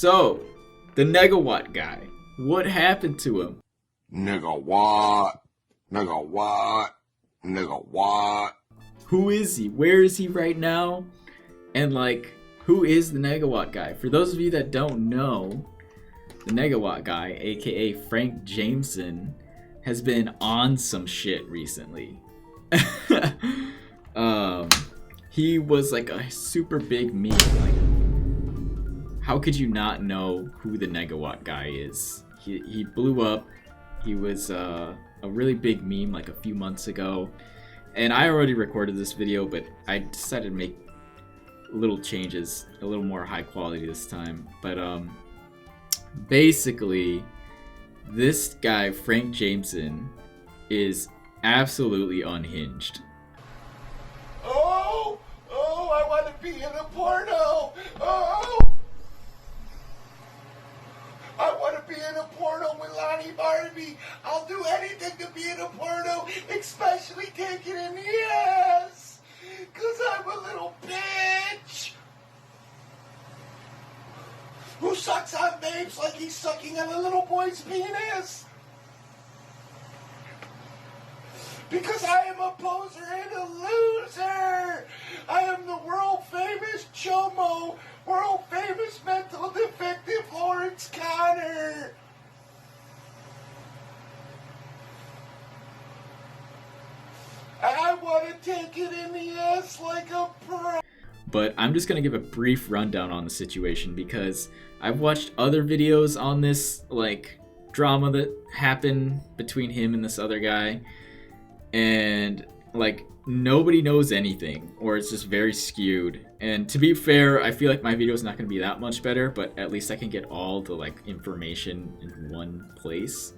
So, the Negawatt guy, what happened to him? Negawatt. Who is he? Where is he right now? And like, who is the Negawatt guy? For those of you that don't know, the Negawatt guy, aka Frank Jameson, has been on some shit recently. He was like a super big meme. Like, how could you not know who the Negawatt guy is? He blew up. He was a really big meme like a few months ago. And I already recorded this video, but I decided to make little changes, a little more high quality this time. But basically, this guy, Frank Jameson, is absolutely unhinged. Oh, I want to be in a porno. Oh, I want to be in a porno with Lonnie Barbie. I'll do anything to be in a porno, especially take it in the ass, because I'm a little bitch who sucks on babes like he's sucking on a little boy's penis. Because I am a poser and a loser. I am the world famous chomo, world famous mental defective Lawrence Connor. I want to take it in the ass like a pro. But I'm just going to give a brief rundown on the situation because I've watched other videos on this like drama that happened between him and this other guy, and like nobody knows anything, or it's just very skewed. And to be fair, I feel like my video is not going to be that much better, but at least I can get all the like information in one place.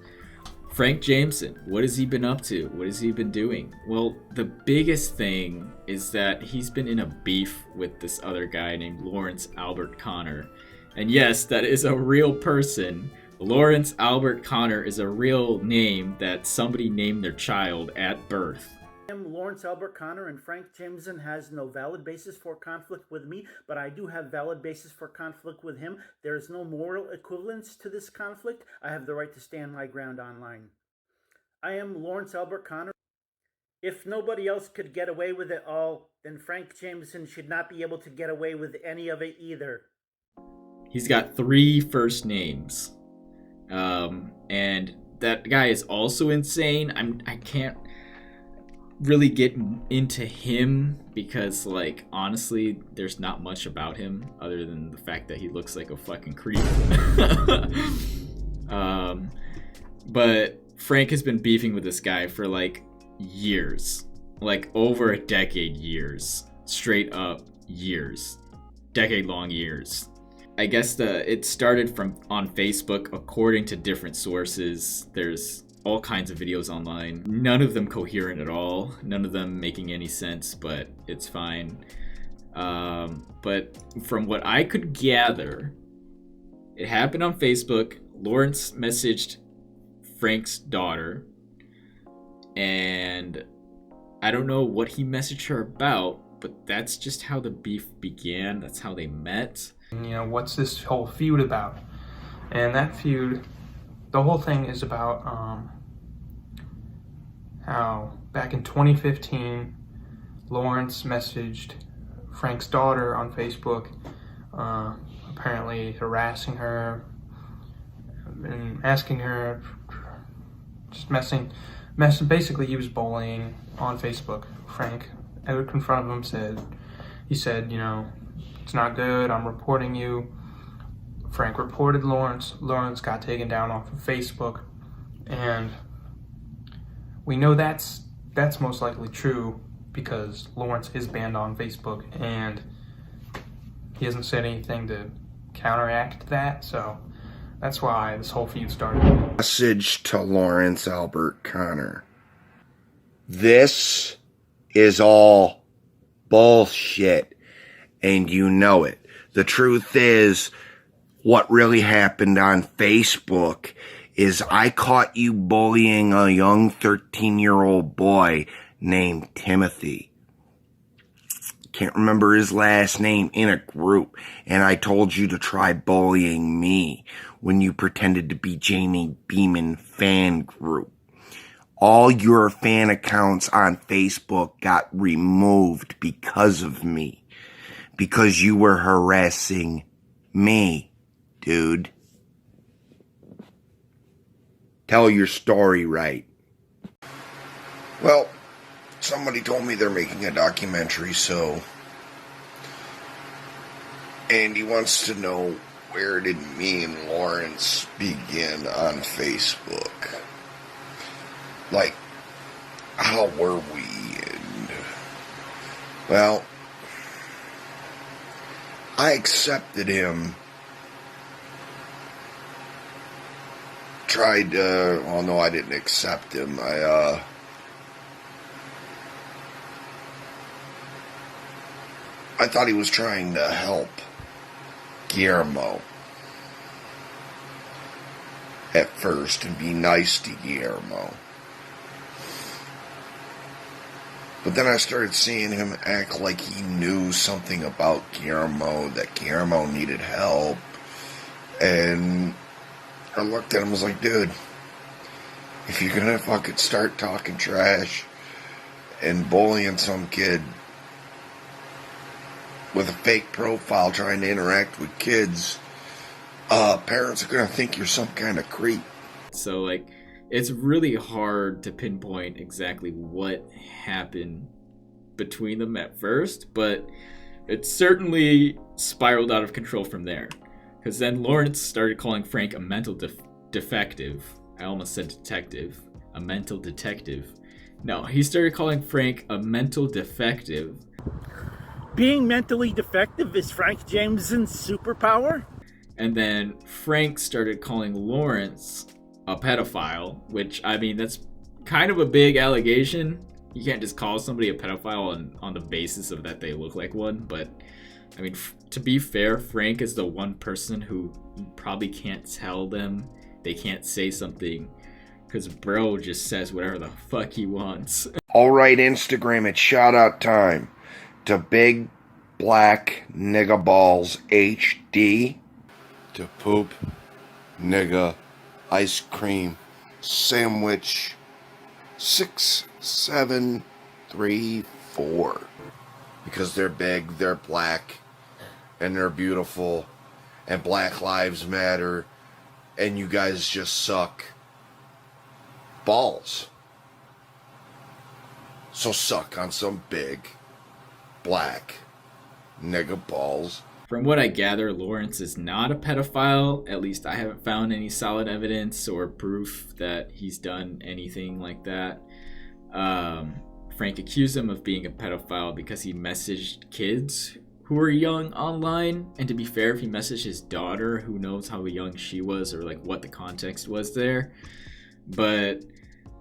Frank Jameson, what has he been up to? What has he been doing? Well, the biggest thing is that he's been in a beef with this other guy named Lawrence Albert Connor. And yes, that is a real person. Lawrence Albert Connor is a real name that somebody named their child at birth. I am Lawrence Albert Connor, and Frank Jameson has no valid basis for conflict with me, but I do have valid basis for conflict with him. There is no moral equivalence to this conflict. I have the right to stand my ground online. I am Lawrence Albert Connor. If nobody else could get away with it all, then Frank Jameson should not be able to get away with any of it either. He's got 3 first names. And that guy is also insane. I can't really get into him because, like, honestly, there's not much about him other than the fact that he looks like a fucking creep. But Frank has been beefing with this guy for like years, like over a decade, years, straight up years, decade-long years. I guess it started from on Facebook, according to different sources. There's all kinds of videos online, none of them coherent at all, none of them making any sense, but it's fine. But from what I could gather, it happened on Facebook. Lawrence messaged Frank's daughter, and I don't know what he messaged her about, but that's just how the beef began. That's how they met. You know, what's this whole feud about? And that feud, the whole thing is about how back in 2015, Lawrence messaged Frank's daughter on Facebook, apparently harassing her and asking her, just messing. Basically, he was bullying on Facebook. Frank, out in front of him, he said, you know, it's not good, I'm reporting you. Frank reported Lawrence. Lawrence got taken down off of Facebook, and we know that's most likely true because Lawrence is banned on Facebook and he hasn't said anything to counteract that, so that's why this whole feud started. Message to Lawrence Albert Connor. This is all bullshit, and you know it. The truth is, what really happened on Facebook is I caught you bullying a young 13-year-old boy named Timothy. can't remember his last name, in a group, and I told you to try bullying me when you pretended to be Jamie Beeman fan group. All your fan accounts on Facebook got removed because of me. Because you were harassing me, dude. Tell your story right. Well, somebody told me they're making a documentary, so Andy wants to know, where did me and Lawrence begin on Facebook? Like, how were we? And, well, I accepted him. Well, no, I didn't accept him. I thought he was trying to help Guillermo at first and be nice to Guillermo. But then I started seeing him act like he knew something about Guillermo, that Guillermo needed help. And I looked at him and was like, dude, if you're gonna fucking start talking trash and bullying some kid with a fake profile trying to interact with kids, parents are gonna think you're some kind of creep. So, like, it's really hard to pinpoint exactly what happened between them at first, but it certainly spiraled out of control from there. Because then Lawrence started calling Frank a mental defective. I almost said detective. A mental detective. No, he started calling Frank a mental defective. Being mentally defective is Frank Jameson's superpower? And then Frank started calling Lawrence a pedophile, which, I mean, that's kind of a big allegation. You can't just call somebody a pedophile on the basis of that they look like one, but I mean, to be fair, Frank is the one person who you probably can't tell them they can't say something, because bro just says whatever the fuck he wants. Alright, Instagram, it's shout out time to Big Black Nigga Balls HD, to Poop Nigga Ice Cream Sandwich 6734. Because they're big, they're black, and they're beautiful, and Black Lives Matter, and you guys just suck balls. So suck on some big black nigga balls. From what I gather, Lawrence is not a pedophile. At least I haven't found any solid evidence or proof that he's done anything like that. Frank accused him of being a pedophile because he messaged kids who were young online. And to be fair, if he messaged his daughter, who knows how young she was or like what the context was there. But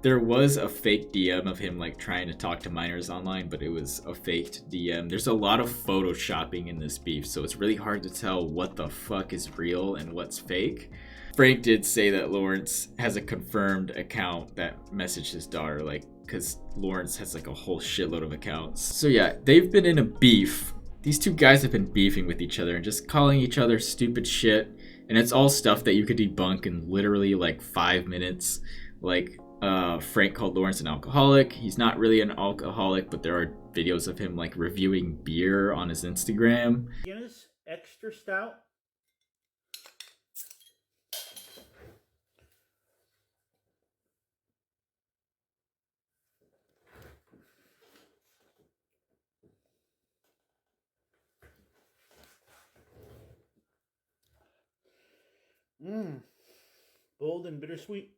there was a fake DM of him like trying to talk to minors online, but it was a faked DM. There's a lot of photoshopping in this beef, so it's really hard to tell what the fuck is real and what's fake. Frank did say that Lawrence has a confirmed account that messaged his daughter, like, because Lawrence has like a whole shitload of accounts. So yeah, they've been in a beef. These two guys have been beefing with each other and just calling each other stupid shit, and it's all stuff that you could debunk in literally like 5 minutes. Like, Frank called Lawrence an alcoholic. He's not really an alcoholic, but there are videos of him like reviewing beer on his Instagram. Guinness extra stout. Bold and bittersweet.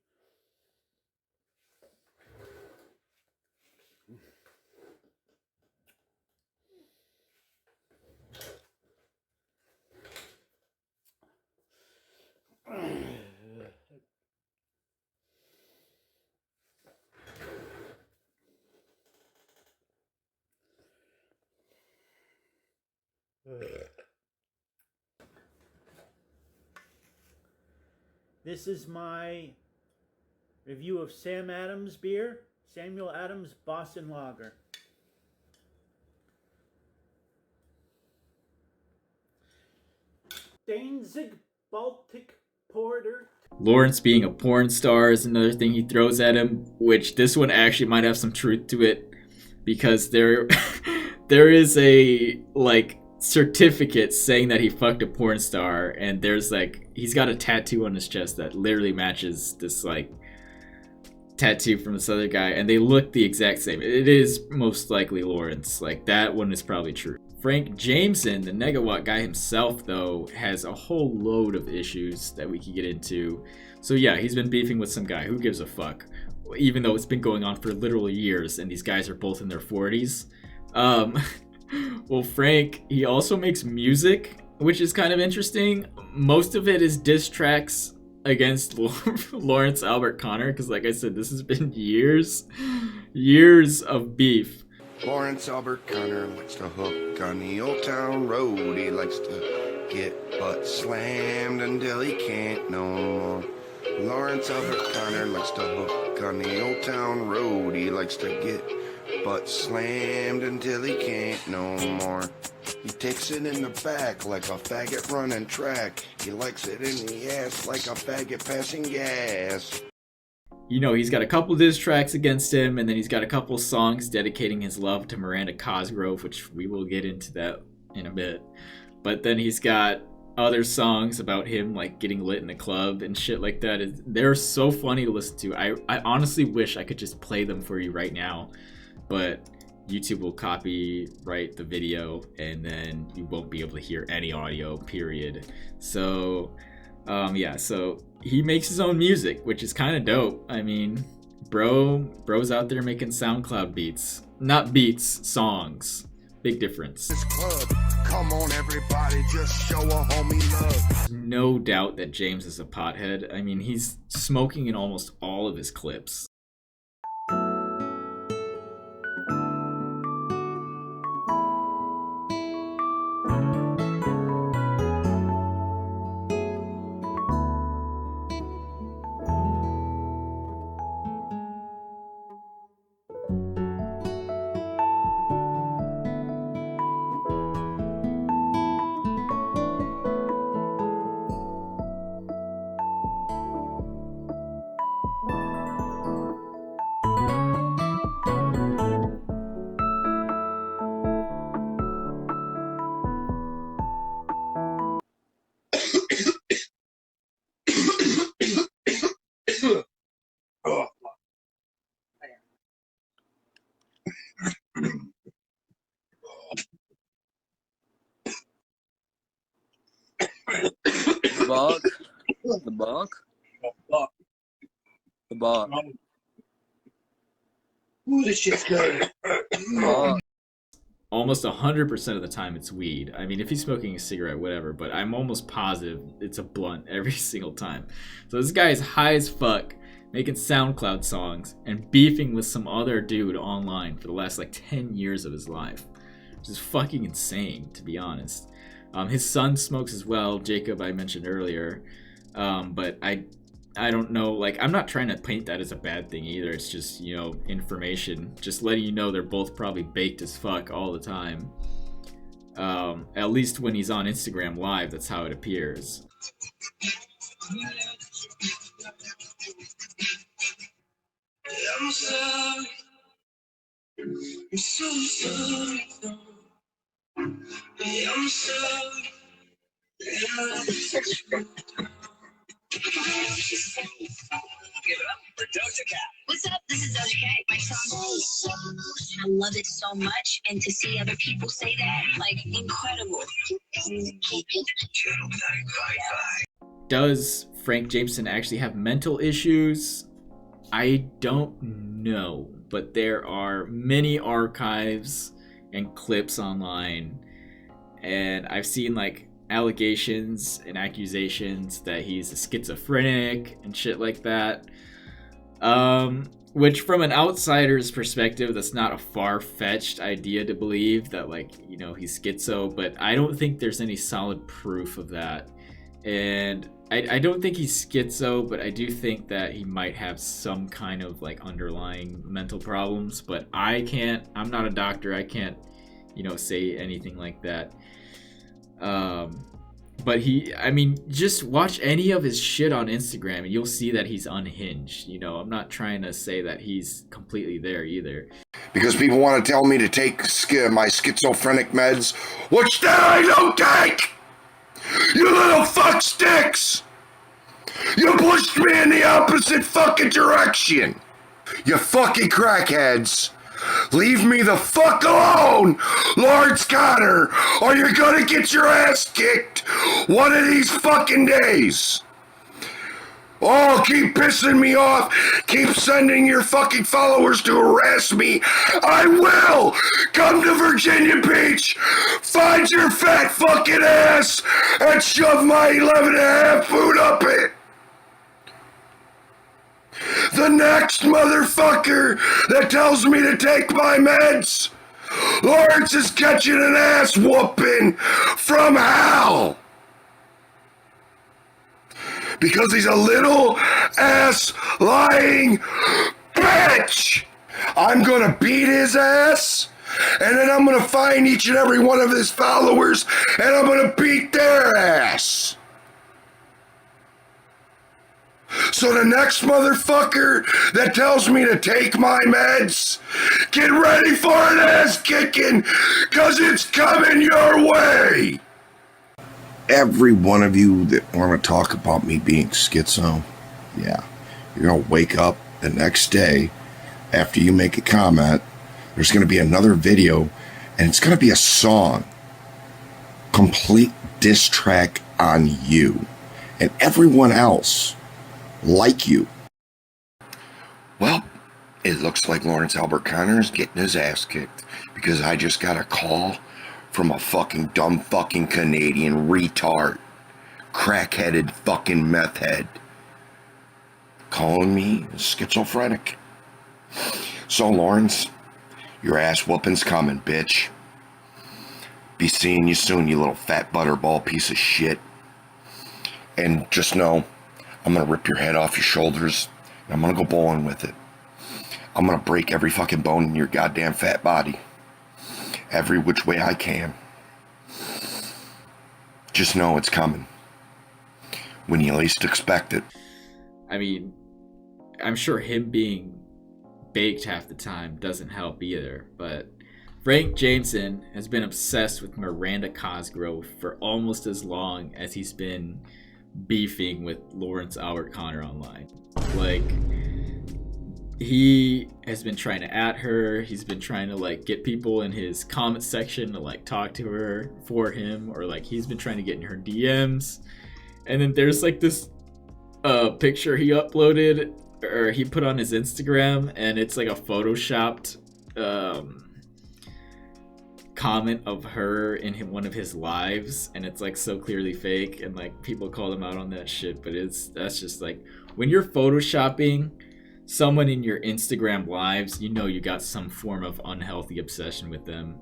This is my review of Sam Adams beer, Samuel Adams Boston Lager. Danzig Baltic Porter. Lawrence being a porn star is another thing he throws at him, which this one actually might have some truth to it, because there is a like certificate saying that he fucked a porn star, and there's like he's got a tattoo on his chest that literally matches this like tattoo from this other guy, and they look the exact same. It is most likely Lawrence. Like that one is probably true. Frank Jameson, the Negawatt guy himself, though, has a whole load of issues that we could get into. So yeah, he's been beefing with some guy. Who gives a fuck? Even though it's been going on for literal years, and these guys are both in their 40s. Well, Frank, he also makes music, which is kind of interesting. Most of it is diss tracks against Lawrence Albert Connor, because like I said, this has been years of beef. Lawrence Albert Connor likes to hook on the old town road. He likes to get butt slammed until he can't no more. Lawrence Albert Connor likes to hook on the old town road. He likes to get butt slammed until he can't no more. He takes it in the back like a faggot running track. He likes it in the ass like a faggot passing gas. You know, he's got a couple diss tracks against him, and then he's got a couple songs dedicating his love to Miranda Cosgrove, which we will get into that in a bit. But then he's got other songs about him like getting lit in the club and shit like that. They're so funny to listen to. I honestly wish I could just play them for you right now, but YouTube will copyright the video, and then you won't be able to hear any audio, period. So yeah, so he makes his own music, which is kind of dope. I mean, bro's out there making SoundCloud beats. Not beats, songs. Big difference. This club, come on everybody, just show a homie love. No doubt that James is a pothead. I mean, he's smoking in almost all of his clips. The bark. Ooh, this shit's good. Almost 100% of the time it's weed. I mean, if he's smoking a cigarette, whatever, but I'm almost positive it's a blunt every single time. So this guy is high as fuck, making SoundCloud songs and beefing with some other dude online for the last like 10 years of his life, which is fucking insane, to be honest. His son smokes as well, Jacob, I mentioned earlier, but I don't know, like, I'm not trying to paint that as a bad thing either. It's just, you know, information, just letting you know they're both probably baked as fuck all the time. At least when he's on Instagram Live, that's how it appears. I'm sorry. I'm so sorry. I'm sorry. Give it up for Doja Cat. What's up? This is Doja Cat. My song, I love it so much, and to see other people say that, like, incredible. Channel 955. Does Frank Jameson actually have mental issues? I don't know, but there are many archives and clips online, and I've seen like allegations and accusations that he's a schizophrenic and shit like that. Which from an outsider's perspective, that's not a far-fetched idea to believe that, like, you know, he's schizo, but I don't think there's any solid proof of that. And I don't think he's schizo, but I do think that he might have some kind of like underlying mental problems, but I'm not a doctor, I can't, you know, say anything like that. But I mean, just watch any of his shit on Instagram and you'll see that he's unhinged. You know, I'm not trying to say that he's completely there either. Because people want to tell me to take my schizophrenic meds, which then I don't take! You little fuck sticks! You pushed me in the opposite fucking direction! You fucking crackheads! Leave me the fuck alone, Lawrence Connor, or you're gonna get your ass kicked one of these fucking days! Oh, keep pissing me off. Keep sending your fucking followers to harass me. I will come to Virginia Beach, find your fat fucking ass, and shove my 11.5 food up it. The next motherfucker that tells me to take my meds, Lawrence is catching an ass whooping from hell. Because he's a little ass lying bitch. I'm gonna beat his ass, and then I'm gonna find each and every one of his followers, and I'm gonna beat their ass. So the next motherfucker that tells me to take my meds, get ready for an ass kicking, cause it's coming your way. Every one of you that want to talk about me being schizo, yeah, you're going to wake up the next day after you make a comment. There's going to be another video, and it's going to be a song, complete diss track on you and everyone else like you. Well, it looks like Lawrence Albert Connor is getting his ass kicked because I just got a call from a fucking dumb fucking Canadian retard, crack-headed fucking meth head, calling me schizophrenic. So Lawrence, your ass whooping's coming, bitch. Be seeing you soon, you little fat butterball piece of shit. And just know, I'm gonna rip your head off your shoulders, and I'm gonna go bowling with it. I'm gonna break every fucking bone in your goddamn fat body. Every which way I can. Just know it's coming. When you least expect it. I mean, I'm sure him being baked half the time doesn't help either, but Frank Jameson has been obsessed with Miranda Cosgrove for almost as long as he's been beefing with Lawrence Albert Connor online. Like, he has been trying to at her, he's been trying to like get people in his comment section to like talk to her for him, or like he's been trying to get in her DMs. And then there's like this picture he uploaded, or he put on his Instagram, and it's like a photoshopped comment of her in one of his lives, and it's like so clearly fake, and like people call him out on that shit. But that's just like, when you're photoshopping someone in your Instagram lives, you know you got some form of unhealthy obsession with them.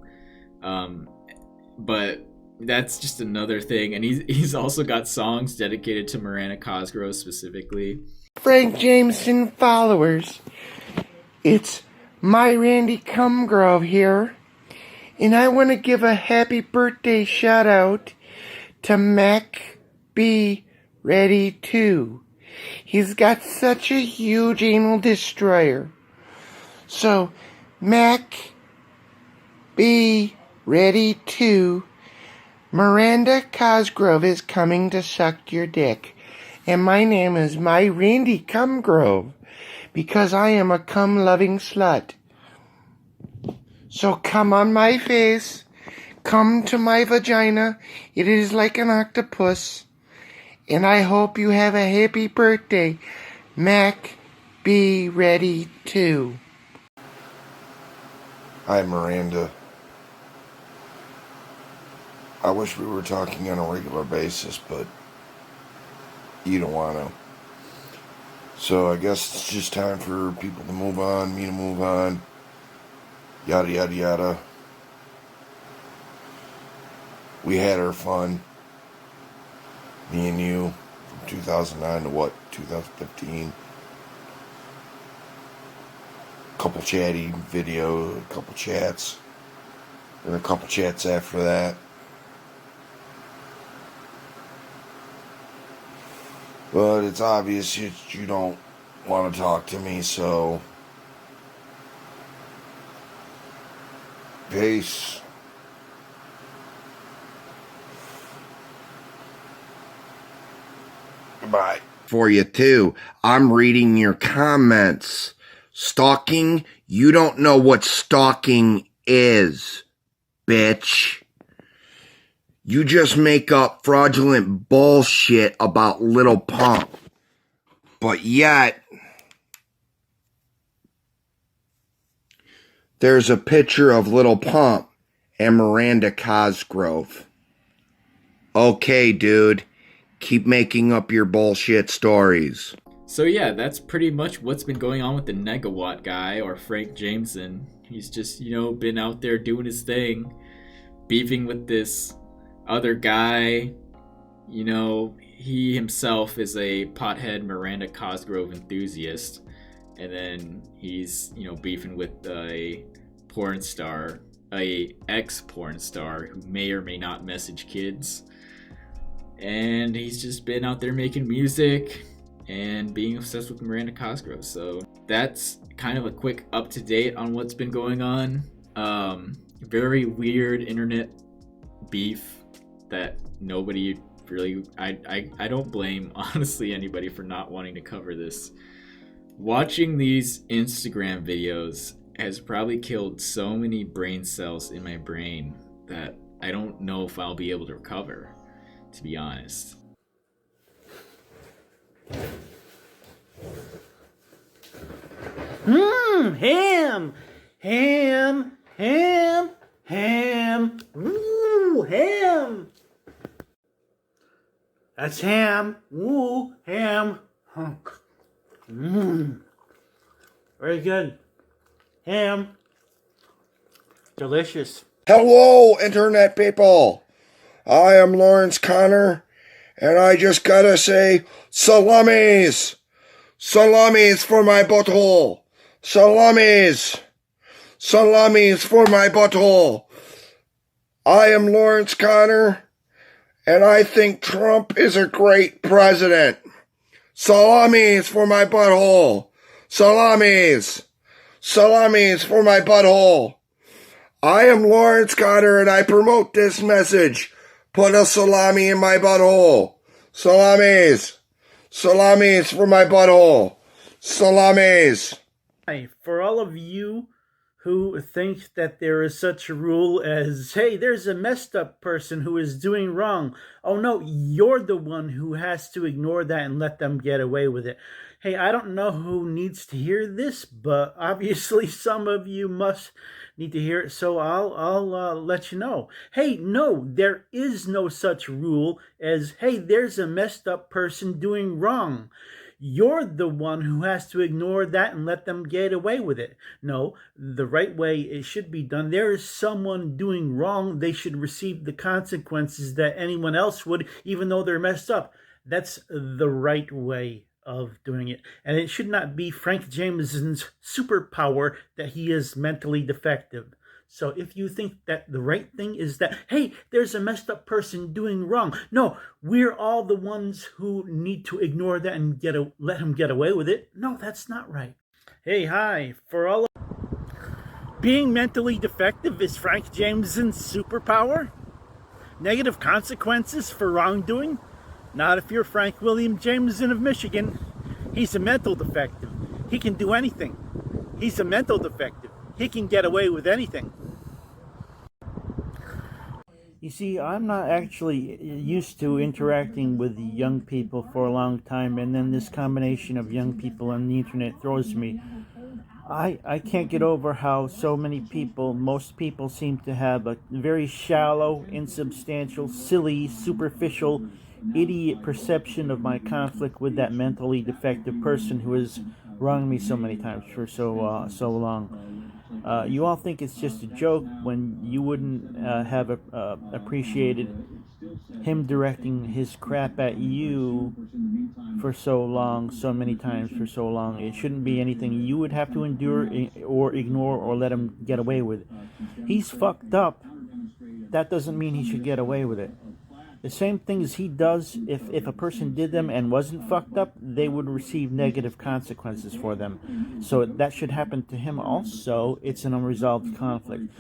But that's just another thing. And he's also got songs dedicated to Miranda Cosgrove specifically. Frank Jameson followers, it's my Randy Cosgrove here, and I want to give a happy birthday shout out to Mac B Ready 2. He's got such a huge anal destroyer. So, Mac, be ready to. Miranda Cosgrove is coming to suck your dick. And my name is My Randy Cosgrove, because I am a cum-loving slut. So come on my face. Come to my vagina. It is like an octopus. And I hope you have a happy birthday. Mac, be ready too. Hi, Miranda. I wish we were talking on a regular basis, but you don't want to. So I guess it's just time for people to move on, me to move on. Yada, yada, yada. We had our fun. Me and you, from 2009 to what, 2015. Couple chatty video, a couple chats, and a couple chats after that. But it's obvious you don't want to talk to me, so peace. Goodbye. For you too. I'm reading your comments. Stalking? You don't know what stalking is, bitch. You just make up fraudulent bullshit about Little Pump. But yet, there's a picture of Little Pump and Miranda Cosgrove. Okay, dude. Keep making up your bullshit stories. So yeah, that's pretty much what's been going on with the Negawatt guy, or Frank Jameson. He's just, been out there doing his thing, beefing with this other guy. He himself is a pothead Miranda Cosgrove enthusiast. And then he's, beefing with a porn star, a ex-porn star who may or may not message kids. And he's just been out there making music and being obsessed with Miranda Cosgrove. So that's kind of a quick up-to-date on what's been going on. Very weird internet beef that nobody really... I don't blame, honestly, anybody for not wanting to cover this. Watching these Instagram videos has probably killed so many brain cells in my brain that I don't know if I'll be able to recover, to be honest. Ham! Ham! Ham! Ham! Ooh, ham! That's ham. Ooh, ham. Very good. Ham. Delicious. Hello, internet people. I am Lawrence Connor, and I just gotta say, salamis. Salamis for my butthole. Salamis. Salamis for my butthole. I am Lawrence Connor, and I think Trump is a great president. Salamis for my butthole. Salamis. Salamis for my butthole. I am Lawrence Connor, and I promote this message. Put a salami in my butthole. Salamis. Salamis for my butthole. Salamis. Hi, for all of you who think that there is such a rule as, hey, there's a messed up person who is doing wrong. Oh no, you're the one who has to ignore that and let them get away with it. Hey, I don't know who needs to hear this, but obviously some of you must need to hear it, so I'll let you know. Hey, no, there is no such rule as, hey, there's a messed up person doing wrong. You're the one who has to ignore that and let them get away with it. No, the right way it should be done. There is someone doing wrong. They should receive the consequences that anyone else would, even though they're messed up. That's the right way of doing it. And it should not be Frank Jameson's superpower that he is mentally defective. So if you think that the right thing is that, hey, there's a messed up person doing wrong. No, we're all the ones who need to ignore that and let him get away with it. No, that's not right. Hey, hi. For all of being mentally defective is Frank Jameson's superpower? Negative consequences for wrongdoing? Not if you're Frank William Jameson of Michigan. He's a mental defective. He can do anything. He's a mental defective. He can get away with anything. You see, I'm not actually used to interacting with young people for a long time, and then this combination of young people on the internet throws me. I can't get over how so many people, most people seem to have a very shallow, insubstantial, silly, superficial, idiot perception of my conflict with that mentally defective person who has wronged me so many times for so long. You all think it's just a joke when you wouldn't have appreciated him directing his crap at you for so long, so many times for so long. It shouldn't be anything you would have to endure or ignore or let him get away with. He's fucked up. That doesn't mean he should get away with it. The same things he does, if a person did them and wasn't fucked up, they would receive negative consequences for them. So that should happen to him also. It's an unresolved conflict.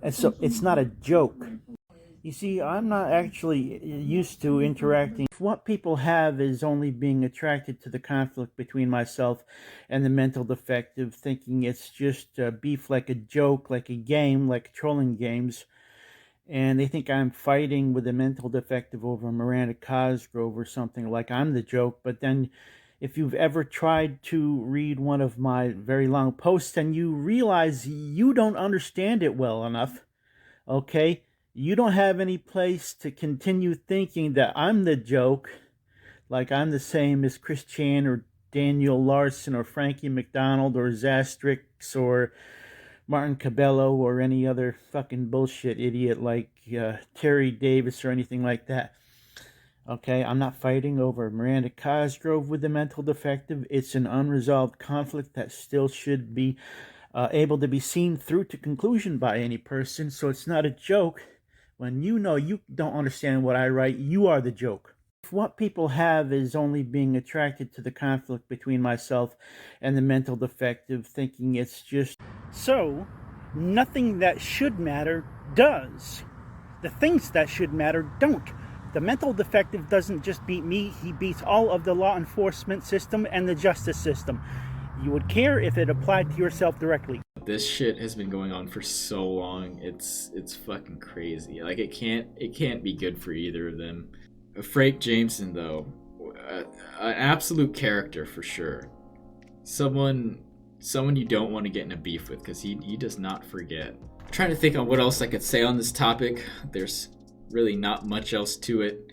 And so it's not a joke. You see, I'm not actually used to interacting. What people have is only being attracted to the conflict between myself and the mental defective, thinking it's just beef, like a joke, like a game, like trolling games. And they think I'm fighting with a mental defective over Miranda Cosgrove or something, like I'm the joke. But then if you've ever tried to read one of my very long posts and you realize you don't understand it well enough, okay, you don't have any place to continue thinking that I'm the joke, like I'm the same as Chris Chan or Daniel Larson or Frankie McDonald or Zastrix or Martin Cabello or any other fucking bullshit idiot like Terry Davis or anything like that. Okay, I'm not fighting over Miranda Cosgrove with the mental defective. It's an unresolved conflict that still should be able to be seen through to conclusion by any person. So it's not a joke. When you know you don't understand what I write, you are the joke. If what people have is only being attracted to the conflict between myself and the mental defective, thinking it's just... So, nothing that should matter does. The things that should matter don't. The mental defective doesn't just beat me, he beats all of the law enforcement system and the justice system. You would care if it applied to yourself directly. This shit has been going on for so long. It's fucking crazy. Like it can't be good for either of them. Frank Jameson though, an absolute character for sure. Someone you don't want to get in a beef with because he does not forget. I'm trying to think on what else I could say on this topic. There's really not much else to it.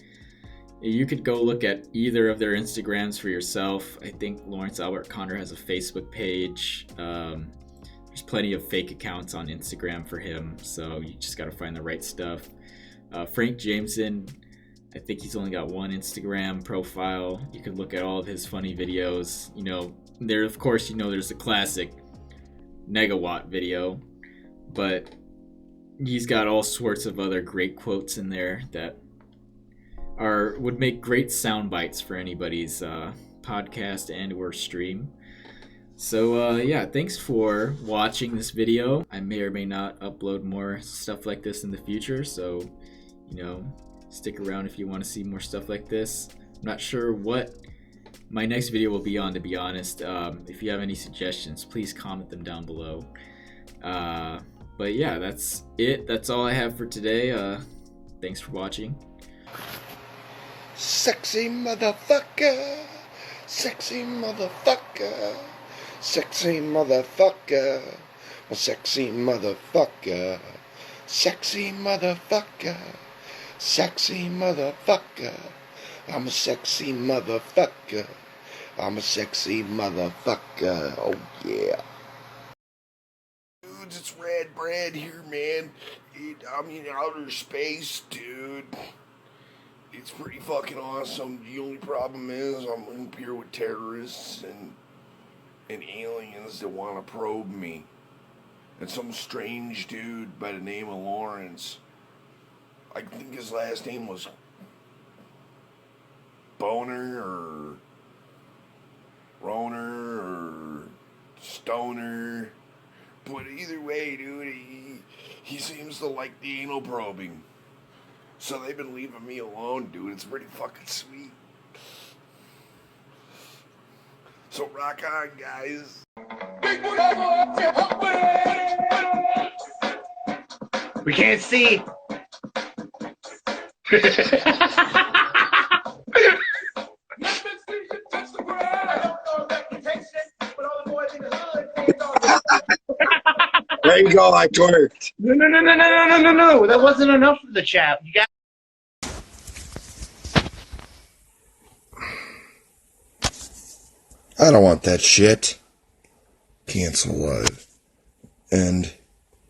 You could go look at either of their Instagrams for yourself. I think Lawrence Albert Conner has a Facebook page. There's plenty of fake accounts on Instagram for him, so you just got to find the right stuff. Frank Jameson, I think he's only got one Instagram profile. You could look at all of his funny videos. You know, there, of course, you know, there's the classic Negawatt video, but he's got all sorts of other great quotes in there that would make great sound bites for anybody's podcast and or stream. So yeah, thanks for watching this video. I may or may not upload more stuff like this in the future, so you know, stick around if you want to see more stuff like this. I'm not sure what my next video will be on, to be honest. If you have any suggestions, please comment them down below. But yeah, that's it. That's all I have for today. Thanks for watching. Sexy motherfucker, sexy motherfucker, sexy motherfucker, sexy motherfucker, sexy motherfucker, sexy motherfucker. I'm a sexy motherfucker. I'm a sexy motherfucker. Oh yeah. Dudes, it's Rad Brad here, man. I'm in outer space, dude. It's pretty fucking awesome. The only problem is I'm in here with terrorists and aliens that want to probe me. And some strange dude by the name of Lawrence. I think his last name was Boner or Roner or Stoner. But either way, dude, he seems to like the anal probing. So they've been leaving me alone, dude. It's pretty fucking sweet. So rock on, guys. We can't see. There you go, I twerked. No. That wasn't enough for the chat. You got. I don't want that shit. Cancel live. End.